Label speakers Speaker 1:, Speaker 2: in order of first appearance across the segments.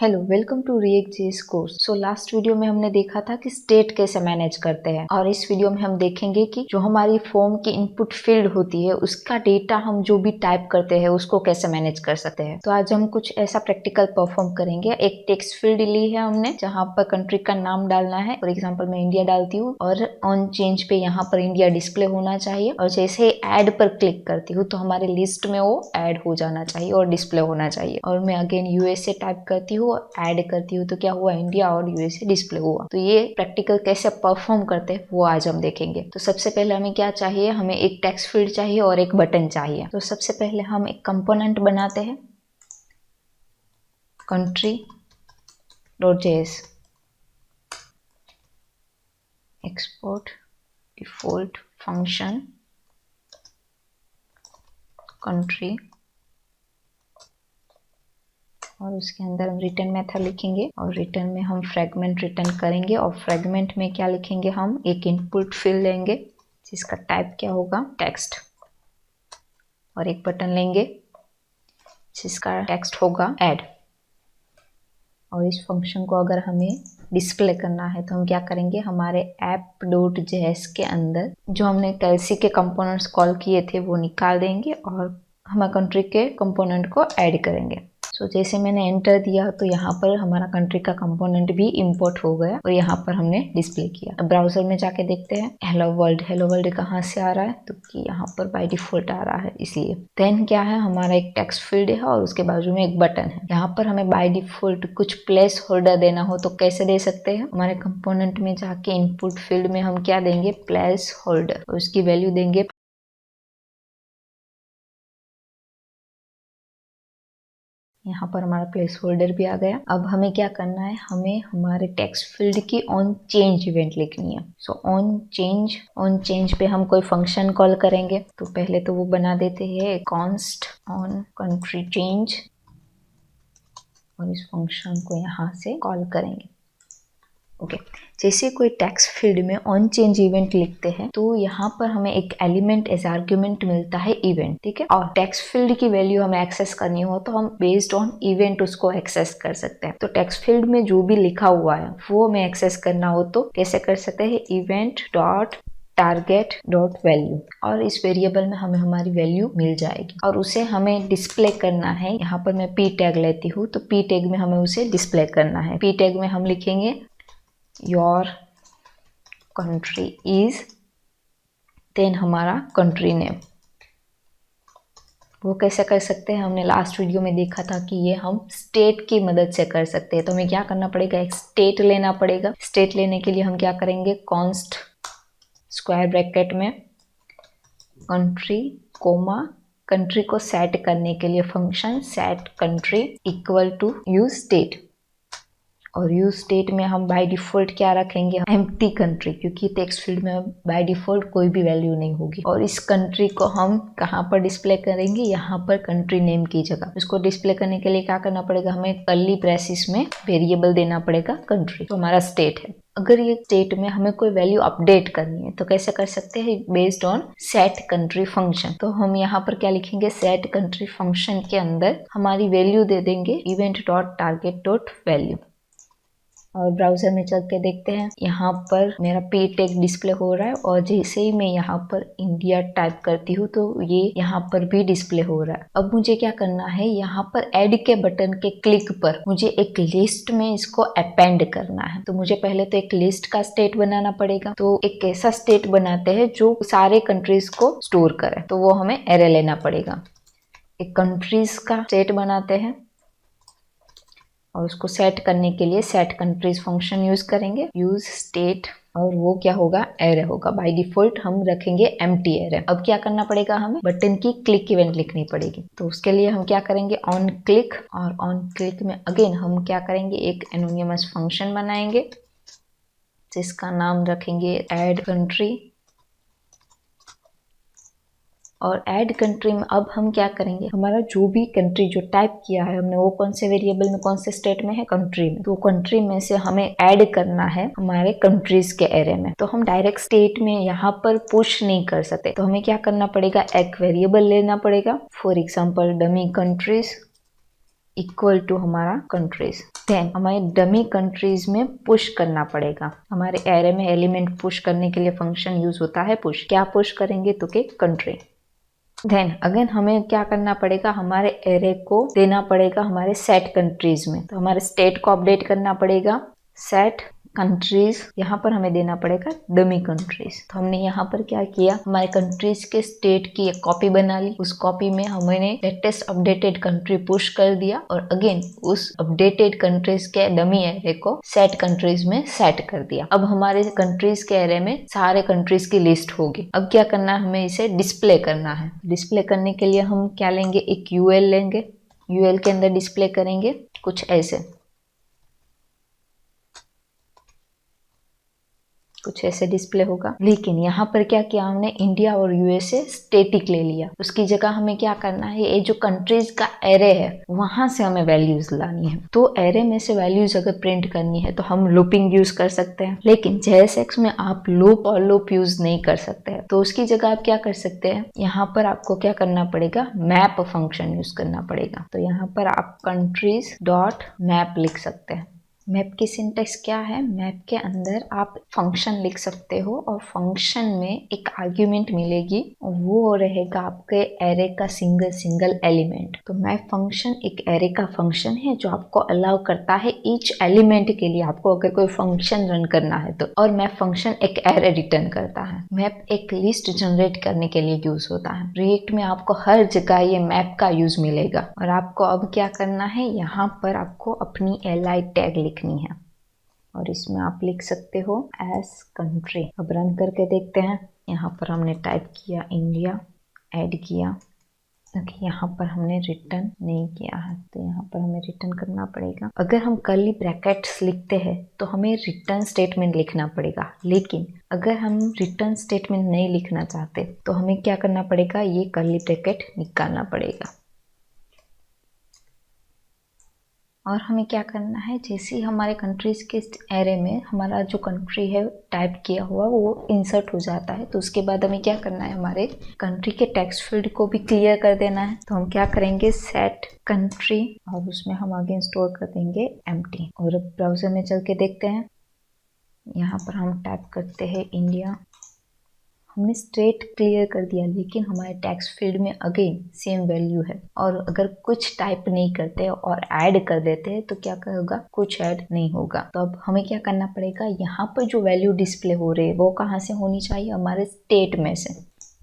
Speaker 1: Hello, welcome to React JS course. So last video में हमने देखा था कि स्टेट कैसे मैनेज करते हैं, और इस वीडियो में हम देखेंगे कि जो हमारी फॉर्म की इनपुट फील्ड होती है उसका डेटा हम जो भी टाइप करते हैं उसको कैसे मैनेज कर सकते हैं। तो आज हम कुछ ऐसा प्रैक्टिकल परफॉर्म करेंगे। एक टेक्स्ट फील्ड ली है हमने जहाँ पर कंट्री का नाम डालना है। फॉर एग्जाम्पल मैं इंडिया डालती हूँ और ऑन चेंज पे यहाँ पर इंडिया डिस्प्ले होना चाहिए, और जैसे ऐड पर क्लिक करती हूँ तो हमारे लिस्ट में वो ऐड हो जाना चाहिए और डिस्प्ले होना चाहिए। और मैं अगेन यूएसए टाइप करती हूँ, ऐड करती हूँ तो क्या हुआ, इंडिया और यूएसए डिस्प्ले हुआ। तो ये प्रैक्टिकल कैसे परफॉर्म करते हैं वो आज हम देखेंगे। तो सबसे पहले हमें क्या चाहिए, हमें एक टेक्स्ट फील्ड चाहिए और एक बटन चाहिए। तो सबसे पहले हम एक कंपोनेंट बनाते हैं, country.js, export default function country, और उसके अंदर हम रिटर्न मेथड लिखेंगे, और रिटर्न में हम फ्रेगमेंट रिटर्न करेंगे। और फ्रेगमेंट में क्या लिखेंगे, हम एक इनपुट फील्ड लेंगे जिसका टाइप क्या होगा, टेक्स्ट, और एक बटन लेंगे जिसका टेक्स्ट होगा ऐड। और इस फंक्शन को अगर हमें डिस्प्ले करना है तो हम क्या करेंगे, हमारे app.js के अंदर जो हमने कैलसी के कंपोनेंट्स कॉल किए थे वो निकाल देंगे और हम कंट्री के कंपोनेंट को ऐड करेंगे। सो जैसे मैंने एंटर दिया तो यहाँ पर हमारा कंट्री का कंपोनेंट भी इंपोर्ट हो गया और यहाँ पर हमने डिस्प्ले किया। अब ब्राउजर में जाके देखते हैं हेलो वर्ल्ड कहाँ से आ रहा है, तो कि यहाँ पर बाय डिफॉल्ट आ रहा है, इसलिए देन क्या है, हमारा एक टेक्स्ट फील्ड है और उसके बाजू में एक बटन है। यहाँ पर हमें बाय डिफॉल्ट कुछ प्लेस होल्डर देना हो तो कैसे दे सकते हैं, हमारे कंपोनेंट में जाके इनपुट फील्ड में हम क्या देंगे, प्लेस होल्डर, और उसकी वैल्यू देंगे। यहाँ पर हमारा प्लेस होल्डर भी आ गया। अब हमें क्या करना है, हमें हमारे टेक्स्ट फील्ड की ऑन चेंज इवेंट लिखनी है। सो ऑन चेंज पे हम कोई फंक्शन कॉल करेंगे। तो पहले तो वो बना देते हैं कॉन्स्ट ऑन कंट्री चेंज, और इस फंक्शन को यहाँ से कॉल करेंगे। ओके, जैसे कोई टेक्स्ट फील्ड में ऑन चेंज इवेंट लिखते हैं तो यहाँ पर हमें एक एलिमेंट एज आर्ग्यूमेंट मिलता है इवेंट, ठीक है। और टेक्स्ट फील्ड की वैल्यू हमें एक्सेस करनी हो तो हम बेस्ड ऑन इवेंट उसको एक्सेस कर सकते हैं। तो टेक्स्ट फील्ड में जो भी लिखा हुआ है वो हमें एक्सेस करना हो तो कैसे कर सकते हैं, event dot target dot value, और इस वेरिएबल में हमें हमारी वैल्यू मिल जाएगी और उसे हमें डिस्प्ले करना है। यहाँ पर मैं पी टैग लेती हूँ तो पी टैग में हमें उसे डिस्प्ले करना है। पी टैग में हम लिखेंगे योर कंट्री इज, देन हमारा कंट्री नेम। वो कैसे कर सकते हैं, हमने लास्ट वीडियो में देखा था कि ये हम स्टेट की मदद से कर सकते हैं। तो हमें क्या करना पड़ेगा, एक स्टेट लेना पड़ेगा। स्टेट लेने के लिए हम क्या करेंगे, कॉन्स्ट स्क्वायर ब्रैकेट में कंट्री कोमा, कंट्री को सेट करने के लिए function set country equal to use state, और यूज स्टेट में हम बाय डिफॉल्ट क्या रखेंगे, एम्प्टी कंट्री, क्योंकि टेक्स्ट फील्ड में बाय डिफॉल्ट कोई भी वैल्यू नहीं होगी। और इस कंट्री को हम कहाँ पर डिस्प्ले करेंगे, यहाँ पर कंट्री नेम की जगह। इसको डिस्प्ले करने के लिए क्या करना पड़ेगा, हमें कर्ली ब्रेसिस में वेरिएबल देना पड़ेगा कंट्री, तो हमारा स्टेट है। अगर ये स्टेट में हमें कोई वैल्यू अपडेट करनी है तो कैसे कर सकते हैं, based on set country function. तो हम यहाँ पर क्या लिखेंगे, सेट कंट्री फंक्शन के अंदर हमारी वैल्यू दे देंगे event dot target dot value. और ब्राउजर में चल के देखते हैं, यहाँ पर मेरा पी टैग डिस्प्ले हो रहा है, और जैसे ही मैं यहाँ पर इंडिया टाइप करती हूँ तो ये यहाँ पर भी डिस्प्ले हो रहा है। अब मुझे क्या करना है, यहाँ पर ऐड के बटन के क्लिक पर मुझे एक लिस्ट में इसको अपेंड करना है। तो मुझे पहले तो एक लिस्ट का स्टेट बनाना पड़ेगा। तो एक ऐसा स्टेट बनाते हैं जो सारे कंट्रीज को स्टोर करे, तो वो हमें एरे लेना पड़ेगा। एक कंट्रीज का स्टेट बनाते हैं और उसको सेट करने के लिए सेट कंट्रीज फंक्शन यूज करेंगे, यूज स्टेट, और वो क्या होगा, एरे होगा। बाय डिफॉल्ट हम रखेंगे एम्प्टी एरे। अब क्या करना पड़ेगा, हमें बटन की क्लिक इवेंट लिखनी पड़ेगी। तो उसके लिए हम क्या करेंगे, ऑन क्लिक, और ऑन क्लिक में अगेन हम क्या करेंगे, एक एनोनिमस फंक्शन बनाएंगे जिसका नाम रखेंगे ऐड कंट्री। और ऐड कंट्री में अब हम क्या करेंगे, हमारा जो भी कंट्री जो टाइप किया है हमने वो कौन से वेरिएबल में, कौन से स्टेट में है, कंट्री में। तो कंट्री में से हमें ऐड करना है हमारे कंट्रीज के एरे में। तो हम डायरेक्ट स्टेट में यहाँ पर पुश नहीं कर सकते, तो हमें क्या करना पड़ेगा, एक वेरिएबल लेना पड़ेगा। For example dummy countries, equal to हमारा कंट्रीज। देन हमें डमी कंट्रीज में पुश करना पड़ेगा। हमारे एरे में एलिमेंट पुश करने के लिए फंक्शन यूज होता है पुश। क्या पुश करेंगे तो के कंट्री। देन अगेन हमें क्या करना पड़ेगा, हमारे एरे को देना पड़ेगा हमारे सेट कंट्रीज में। तो हमारे स्टेट को अपडेट करना पड़ेगा सेट कंट्रीज। यहाँ पर हमें देना पड़ेगा डमी कंट्रीज। तो हमने यहाँ पर क्या किया, हमारे कंट्रीज के स्टेट की एक कॉपी बना ली। उस कॉपी में हमने लेटेस्ट अपडेटेड कंट्री पुश कर दिया और अगेन उस अपडेटेड कंट्रीज के डमी एरे को सेट कंट्रीज में सेट कर दिया। अब हमारे कंट्रीज के एरे में सारे कंट्रीज की लिस्ट होगी। अब क्या करना है, हमें इसे डिस्प्ले करना है। डिस्प्ले करने के लिए हम क्या लेंगे, एक यूएल लेंगे। यूएल के अंदर डिस्प्ले करेंगे कुछ ऐसे, कुछ ऐसे डिस्प्ले होगा। लेकिन यहाँ पर क्या किया हमने, इंडिया और यूएसए स्टेटिक ले लिया। उसकी जगह हमें क्या करना है, ये जो कंट्रीज का एरे है वहां से हमें वैल्यूज लानी है। तो एरे में से वैल्यूज अगर प्रिंट करनी है तो हम लूपिंग यूज कर सकते हैं, लेकिन JSX में आप लूप और लूप यूज नहीं कर सकते हैं। तो उसकी जगह आप क्या कर सकते हैं, यहाँ पर आपको क्या करना पड़ेगा, मैप फंक्शन यूज करना पड़ेगा। तो यहाँ पर आप कंट्रीज डॉट मैप लिख सकते हैं। मैप की सिंटेक्स क्या है, मैप के अंदर आप फंक्शन लिख सकते हो और फंक्शन में एक आर्ग्यूमेंट मिलेगी, वो रहेगा आपके एरे का सिंगल एलिमेंट। तो मैप फंक्शन एक एरे का फंक्शन है जो आपको अलाउ करता है ईच एलिमेंट के लिए आपको अगर कोई फंक्शन रन करना है तो। और मैप फंक्शन एक एरे रिटर्न करता है। मैप एक लिस्ट जनरेट करने के लिए यूज होता है। रिएक्ट में आपको हर जगह ये मैप का यूज मिलेगा। और आपको अब क्या करना है, यहाँ पर आपको अपनी li टैग लिखनी है और इसमें आप लिख सकते हो एज कंट्री। अब रन करके देखते हैं। यहाँ पर हमने टाइप किया इंडिया, ऐड किया। ओके, यहाँ पर हमने रिटर्न नहीं किया है तो यहाँ पर हमें रिटर्न करना पड़ेगा। अगर हम कर्ली ब्रैकेट्स लिखते हैं तो हमें रिटर्न स्टेटमेंट लिखना पड़ेगा, लेकिन अगर हम रिटर्न स्टेटमेंट नहीं लिखना चाहते तो हमें क्या करना पड़ेगा, ये कर्ली ब्रैकेट निकालना पड़ेगा। और हमें क्या करना है, जैसे ही हमारे कंट्रीज के एरे में हमारा जो कंट्री है टाइप किया हुआ वो इंसर्ट हो जाता है, तो उसके बाद हमें क्या करना है, हमारे कंट्री के टेक्स्ट फील्ड को भी क्लियर कर देना है। तो हम क्या करेंगे, सेट कंट्री और उसमें हम आगे स्टोर कर देंगे एम्प्टी। और अब ब्राउजर में चल के देखते हैं। यहाँ पर हम टाइप करते हैं इंडिया। हमने स्टेट क्लियर कर दिया, लेकिन हमारे टेक्स्ट फील्ड में अगेन सेम वैल्यू है। और अगर कुछ टाइप नहीं करते और ऐड कर देते हैं तो क्या होगा, कुछ ऐड नहीं होगा। तो अब हमें क्या करना पड़ेगा, यहाँ पर जो वैल्यू डिस्प्ले हो रही है वो कहाँ से होनी चाहिए, हमारे स्टेट में से।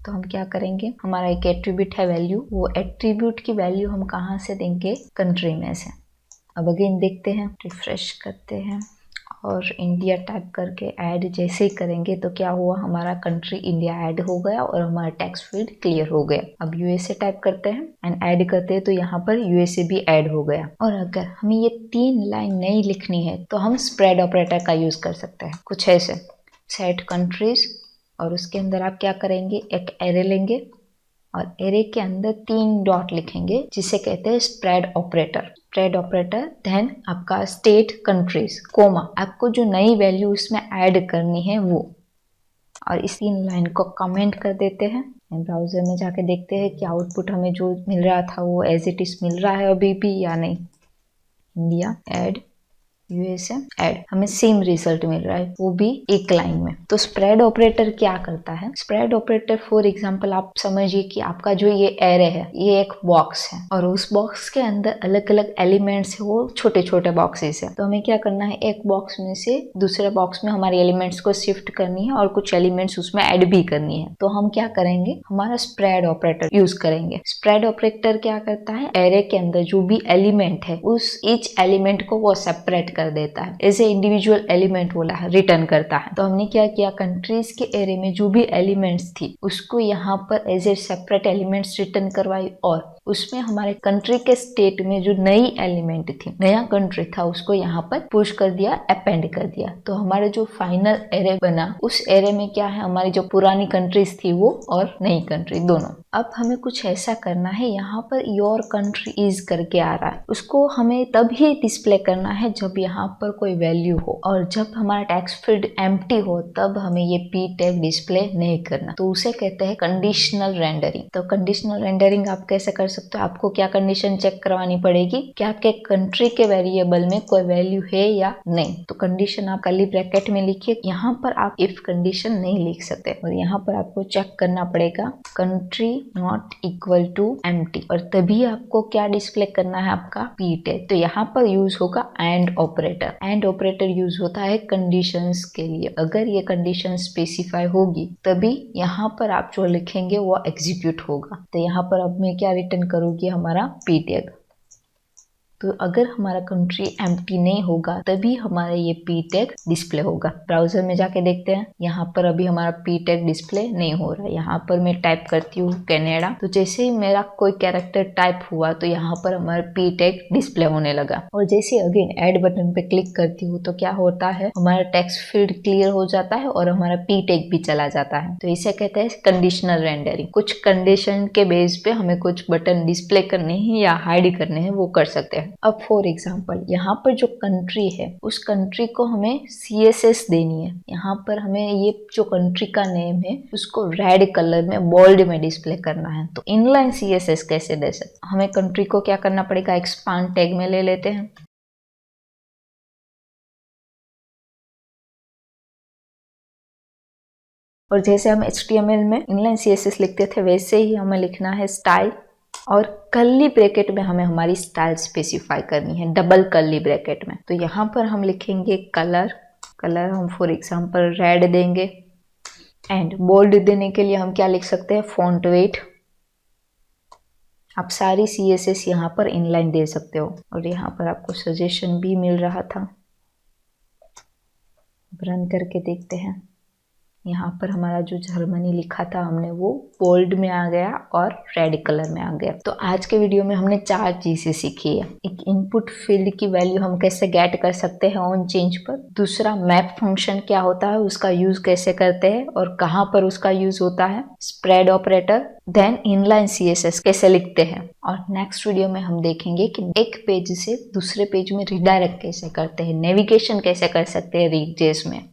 Speaker 1: तो हम क्या करेंगे, हमारा एक एट्रीब्यूट है वैल्यू, वो एट्रीब्यूट की वैल्यू हम कहाँ से देंगे, कंट्री में से। अब अगेन देखते हैं, रिफ्रेश करते हैं और इंडिया टाइप करके ऐड जैसे ही करेंगे तो क्या हुआ, हमारा कंट्री इंडिया ऐड हो गया और हमारा टेक्स्ट फील्ड क्लियर हो गया। अब यूएसए टाइप करते हैं एंड ऐड करते हैं तो यहाँ पर यूएसए भी ऐड हो गया। और अगर हमें ये 3 लाइन नहीं लिखनी है तो हम स्प्रेड ऑपरेटर का यूज कर सकते हैं, कुछ ऐसे सेट कंट्रीज और उसके अंदर आप क्या करेंगे, एक एरे लेंगे और एरे के अंदर 3 डॉट लिखेंगे जिसे कहते हैं spread operator. Spread operator, then आपका स्टेट कंट्रीज कोमा, आपको जो नई वैल्यू इसमें ऐड करनी है वो। और इस 3 लाइन को कमेंट कर देते हैं। ब्राउजर में जाके देखते हैं कि आउटपुट हमें जो मिल रहा था वो एज इट इज मिल रहा है अभी भी या नहीं। इंडिया ऐड, यूएसए ऐड, हमें सेम रिजल्ट मिल रहा है, वो भी एक लाइन में। तो स्प्रेड ऑपरेटर क्या करता है, स्प्रेड ऑपरेटर फॉर एग्जांपल आप समझिए कि आपका जो ये एरे है ये एक बॉक्स है और उस बॉक्स के अंदर अलग अलग एलिमेंट्स है, वो छोटे छोटे बॉक्सेस है। तो हमें क्या करना है, एक बॉक्स में से दूसरे बॉक्स में हमारे एलिमेंट्स को शिफ्ट करनी है और कुछ एलिमेंट्स उसमें ऐड भी करनी है। तो हम क्या करेंगे, हमारा स्प्रेड ऑपरेटर यूज करेंगे। स्प्रेड ऑपरेटर क्या करता है, एरे के अंदर जो भी एलिमेंट है उस ईच एलिमेंट को वो सेपरेट कर देता है, एज ए इंडिविजुअल एलिमेंट बोला है, रिटर्न करता है। तो हमने क्या किया, कंट्रीज के एरे में जो भी एलिमेंट्स थी उसको यहाँ पर as a separate elements return करवाई और उसमें हमारे कंट्री के स्टेट में जो नई एलिमेंट थी, नया कंट्री था, उसको यहाँ पर पुश कर दिया, अपेंड कर दिया। तो हमारे जो फाइनल एरे बना उस एरे में क्या है, हमारी जो पुरानी कंट्रीज थी वो और नई कंट्री दोनों। अब हमें कुछ ऐसा करना है, यहाँ पर योर कंट्री इज करके आ रहा है, उसको हमें तभी डिस्प्ले करना है जब यहाँ पर कोई वैल्यू हो, और जब हमारा टेक्स्ट फील्ड एम्प्टी हो तब हमें ये p टैग डिस्प्ले नहीं करना। तो उसे कहते हैं कंडीशनल रेंडरिंग। तो कंडीशनल रेंडरिंग आप कैसे कर सकते हो। आपको क्या कंडीशन चेक करवानी पड़ेगी कि आपके कंट्री के वेरिएबल में कोई वैल्यू है या नहीं। तो कंडीशन आप कर्ली ब्रैकेट में लिखिए। यहाँ पर आप इफ कंडीशन नहीं लिख सकते और यहाँ पर आपको चेक करना पड़ेगा country not equal to empty, और तभी आपको क्या डिस्प्ले करना है, आपका p टैग। तो यहाँ पर यूज होगा and operator. And operator use होता है कंडीशंस के लिए। अगर ये कंडीशन स्पेसिफाई होगी तभी यहाँ पर आप जो लिखेंगे वो एग्जीक्यूट होगा। तो यहाँ पर अब मैं क्या रिटर्न करूंगी, हमारा p टैग। तो अगर हमारा कंट्री एम्प्टी नहीं होगा तभी हमारा ये p टैग डिस्प्ले होगा। ब्राउजर में जाके देखते हैं, यहाँ पर अभी हमारा p टैग डिस्प्ले नहीं हो रहा है। यहाँ पर मैं टाइप करती हूँ कनाडा, तो जैसे ही मेरा कोई कैरेक्टर टाइप हुआ तो यहाँ पर हमारा p टैग डिस्प्ले होने लगा। और जैसे अगेन ऐड बटन पे क्लिक करती हूँ तो क्या होता है, हमारा टेक्स्ट फील्ड क्लियर हो जाता है और हमारा p टैग भी चला जाता है। तो इसे कहते हैं कंडीशनल रेंडरिंग। कुछ कंडीशन के बेस पे हमें कुछ बटन डिस्प्ले करने हैं या हाइड करने हैं, वो कर सकते हैं। अब फॉर एग्जाम्पल यहाँ पर जो कंट्री है उस कंट्री को हमें CSS देनी है। यहाँ पर हमें ये जो कंट्री का नेम है उसको रेड कलर में बोल्ड में डिस्प्ले करना है। तो इनलाइन CSS कैसे दे सकते, हमें कंट्री को क्या करना पड़ेगा, एक्सपांड टैग में ले लेते हैं। और जैसे हम HTML में इनलाइन CSS लिखते थे वैसे ही हमें लिखना है स्टाइल, और कर्ली ब्रैकेट में हमें हमारी स्टाइल स्पेसिफाई करनी है, डबल कर्ली ब्रैकेट में। तो यहाँ पर हम लिखेंगे कलर हम फॉर एग्जांपल रेड देंगे। एंड बोल्ड देने के लिए हम क्या लिख सकते हैं, फॉन्ट वेट। आप सारी CSS यहाँ पर इनलाइन दे सकते हो। और यहाँ पर आपको सजेशन भी मिल रहा था, रन करके देखते हैं। यहाँ पर हमारा जो जर्मनी लिखा था हमने वो बोल्ड में आ गया और रेड कलर में आ गया। तो आज के वीडियो में हमने 4 चीजें सीखी है। एक इनपुट फील्ड की वैल्यू हम कैसे गेट कर सकते हैं ऑन चेंज पर। दूसरा, मैप फंक्शन क्या होता है, उसका यूज कैसे करते हैं और कहाँ पर उसका यूज होता है। Spread operator, then inline CSS कैसे लिखते हैं। और नेक्स्ट वीडियो में हम देखेंगे कि एक पेज से दूसरे पेज में रिडायरेक्ट कैसे करते हैं, नेविगेशन कैसे कर सकते हैं रिडजेस में।